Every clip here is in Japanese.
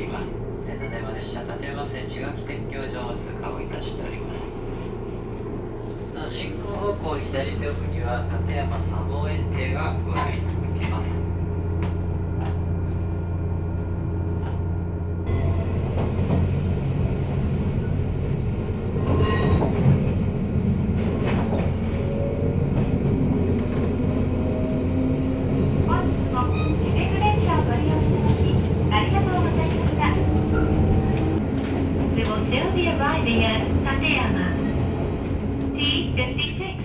ります。ただいま列車立山線茅垣鉄橋上を通過をいたしております。進行方向左手奥には立山砂防園庭がご覧いただけます。They'll be arriving at Tateyama. T56.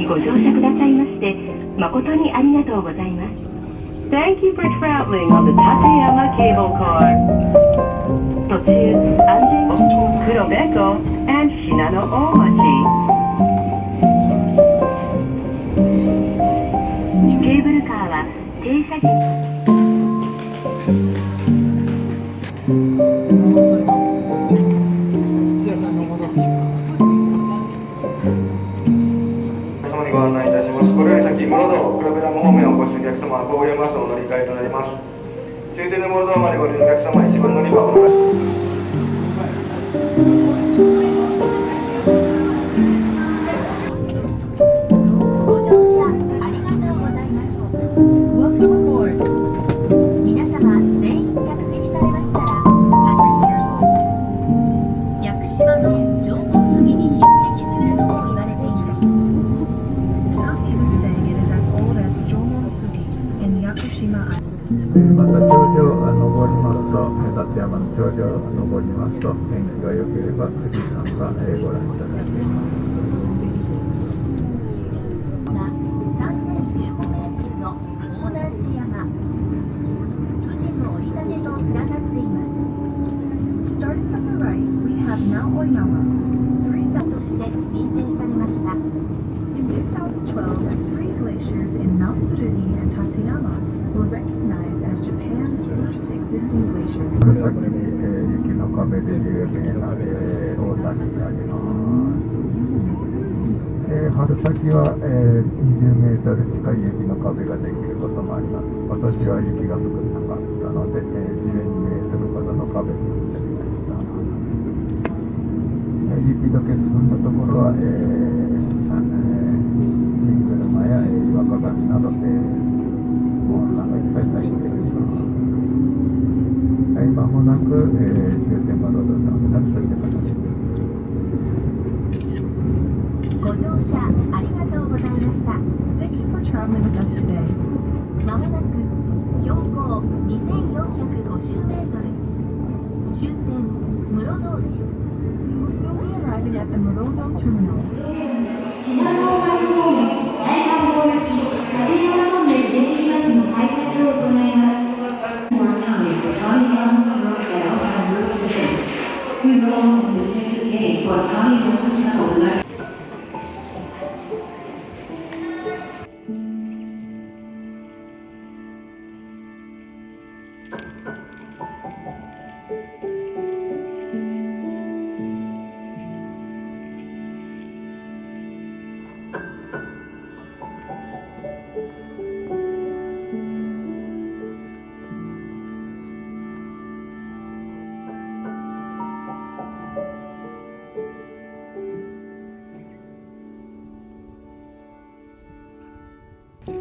ご乗車くださいまして誠にありがとうございます。Thank you for traveling on the Tateyama Cable Car. 途中、安全を黒部湖 and 信濃大町。ケーブルカーは停車時。ご案内いたします。これより先、室堂、黒部ダム方面をお越しのお客様は合流バスをお乗り換えとなります。終点の室堂までご利用のお客様は一番乗り場をお願いします。ご乗車ありがとうございます。Welcome aboard. 皆様全員着席されましたら、屋久島の縄文杉に匹敵するとも言われています。Some even say it is as old as Jomonsugi in Yakushima Island. また頂上登りますと、立山の頂上登りますと、天気が良ければ富士山がご覧いただけます。3015メートルの大南寺山。富士の折り立てと連なっています。Starting from the right, we have Mount Oyama. として認定されました。In 2012, 3 glaciers in Mount Tsuruni and Tateyama were recognized as Japan's first existing glaciers. これ先に、雪の壁で有名な、大谷にあります。春先は、20メートル近い雪の壁ができることもあります。今年は雪が少なかったので、12メートルほどの壁になってみました。雪解け進んだところは、車や岩鏡など、もういっぱい入っています。間もなく、終点までお目指すという形です。ご乗車ありがとうございました。Thank you for traveling with us today. まもなく標高2450メートル。終点室堂です。We will soon be arriving at the Murodo Terminal. 信濃大橋方面、大観道行き、立山トンネル電気バスの開設を行います。More time for Tommy Mountain Road and Route 7. We will open the ticket gate for Tommy Mountain Tunnel. ご「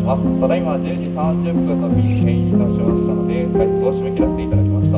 ます。ただいま10時30分の便変異いたしましたので、外出を締め切らせていただきました。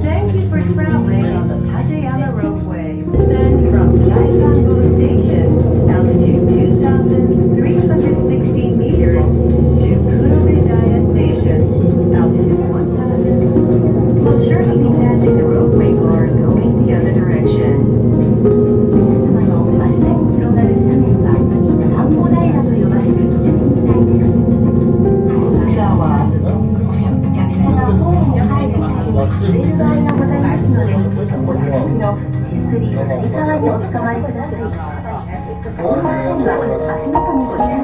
Thank you for traveling on the Tateyama Roadway. Descend from Daikango Station, altitude 2,316 meters, to Kurobedaya Station, altitude 1,000. Will surely be passing the roadway car going the other direction. 皆様のお足で広がる斜面は田んぼ平と呼ばれるとてもみたいです。こちらはホームに入る際に触れる場合がございますので、お近くのゆっくり左側にお捕まりください。大回りには足元にご注意ください。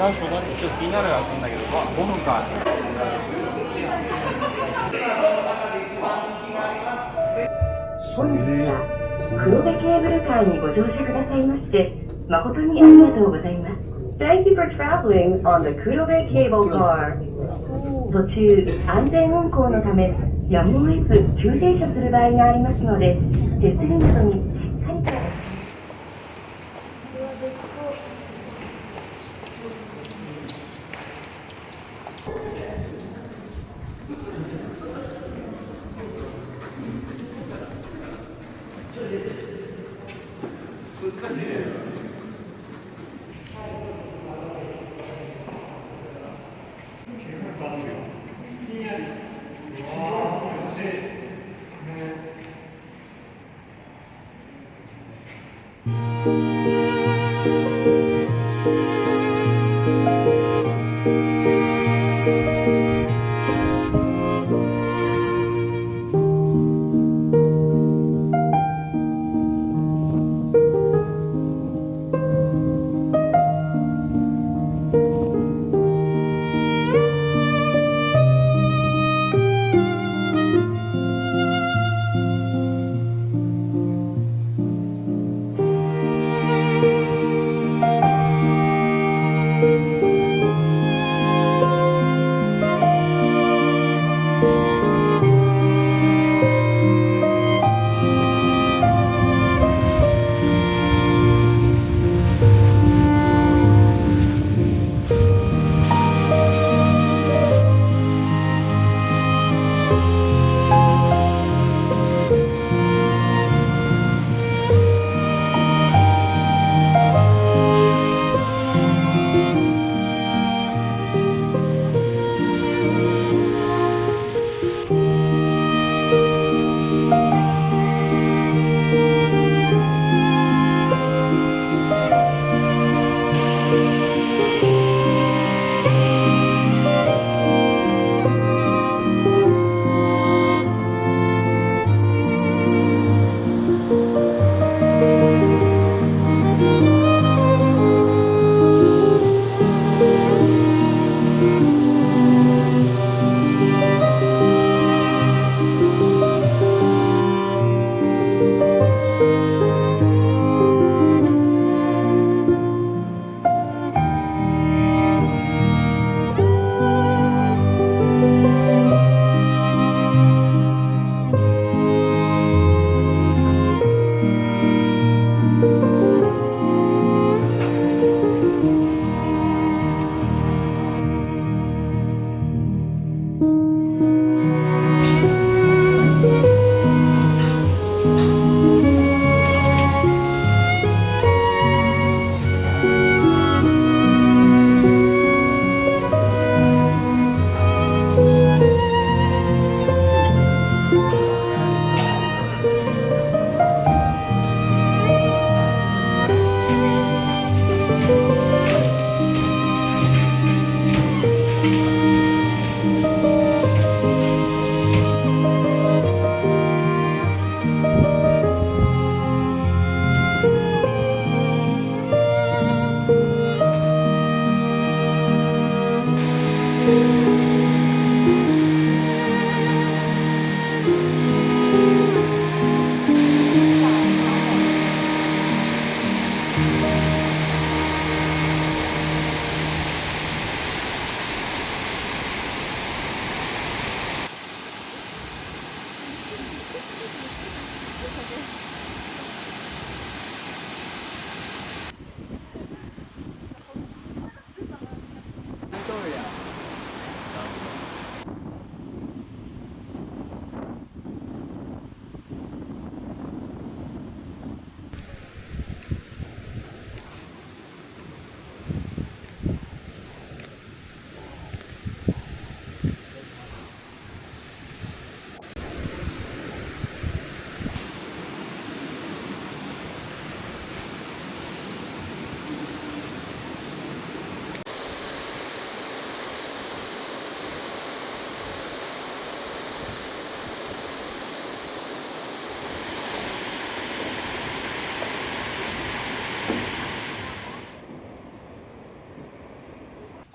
なんかちょっと気になるやつなんだけど、5分か。本日は黒部ケーブルカーにご乗車くださいまして誠にありがとうございます。Thank you for traveling on the Kurobe Cable Car. 途中安全運行のためやむを得ず急停車する場合がありますので、設備などにしっかりと。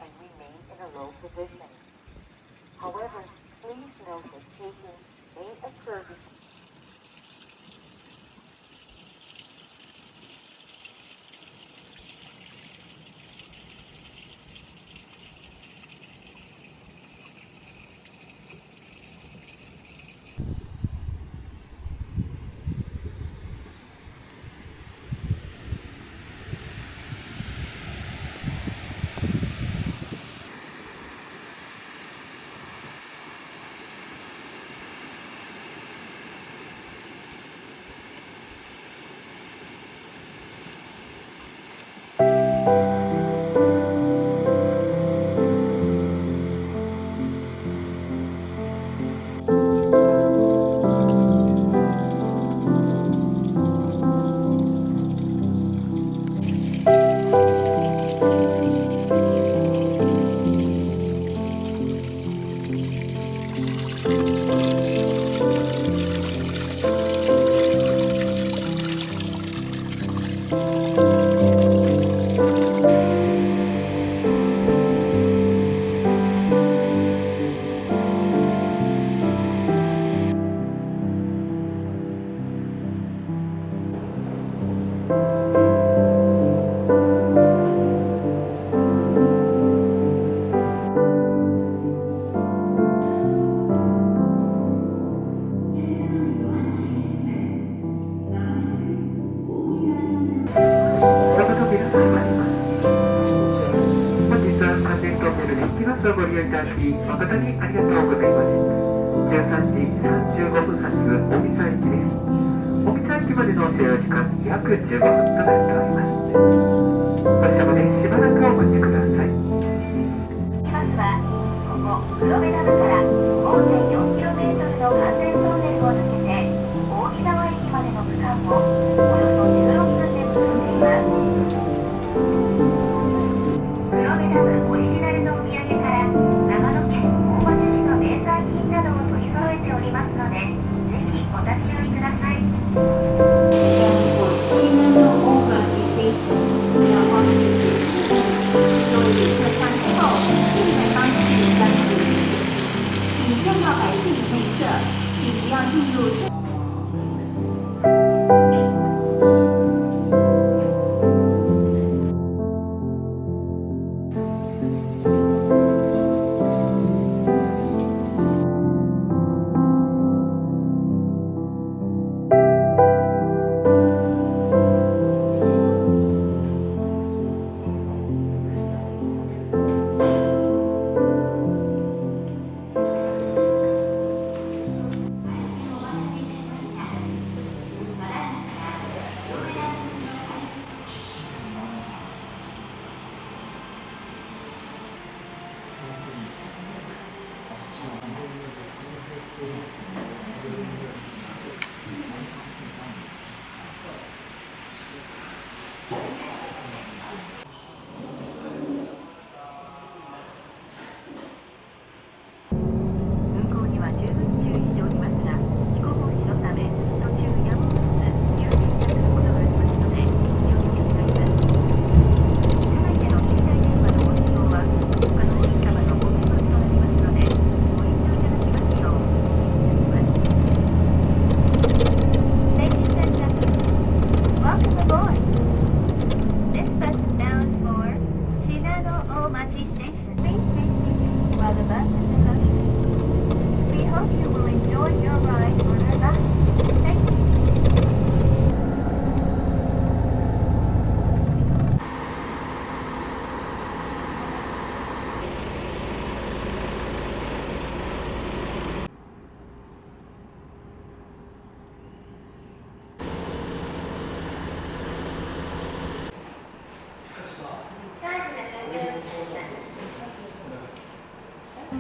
and remain in a low position. However, please note that shaking may occurをご利用いただき誠にありがとうございます。13時35分発大見沢駅です。大見沢駅までの所要時間約15分となっております。ご車までしばらくお待ちください。バスはここ黒部ダムから 5.4km の完全トンネルを抜けて大見沢駅までの区間をおよそ16分で結んでいます。黒部ダムオリジナルのお土産から長野県大町市の名産品などを取り揃えておりますので、ぜひお立ち寄りください。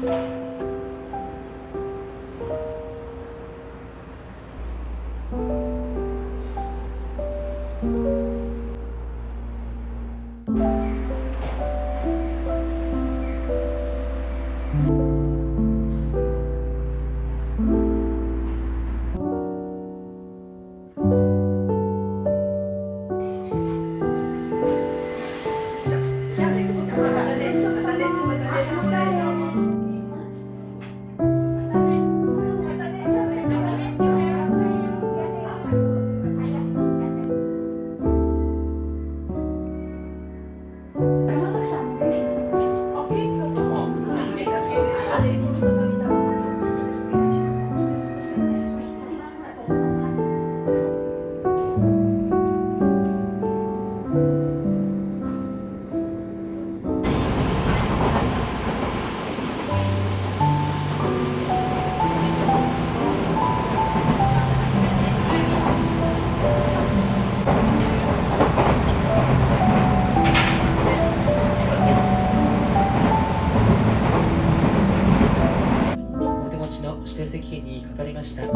お手持ちの指定席券にかかりました。本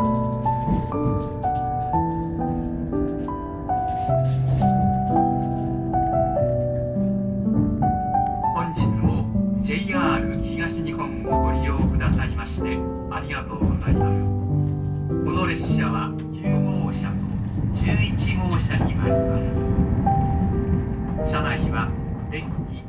日も JR 東日本をご利用くださいましてありがとうございます。この列車は9号車と11号車に参ります。車内は電気